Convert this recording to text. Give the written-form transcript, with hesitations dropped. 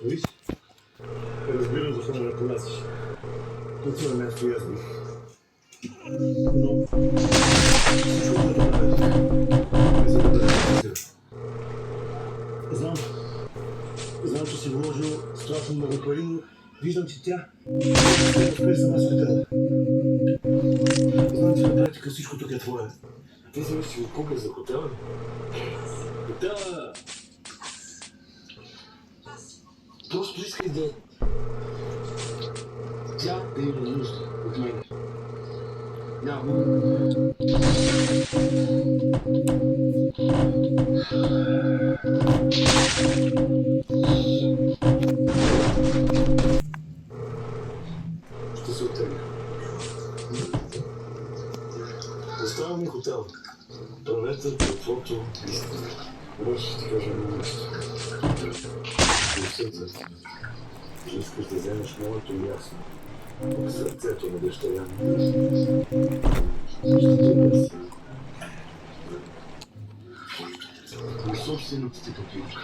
Виж, разбирам защо не ме понасиш. Тук има място ясно. Но всичко да направиш. За да бъде. Знам, че си вложил страшно много пари, но виждам, че тя не успее сама с хотела. Знам, че на практика всичко тук е твое. Ти си си откупил за хотела? Хотела... Просто искай да... Тя да има нужда от мен. Няма. Ще се оттегля. Остава ми хотел. Туалетът, каквото истина. Може ще ти кажа много нещо. Усъд за това. Искаш да вземеш моето място. В сърцето на дъщеря ми. Ще те мърси. На собствената ти папилка.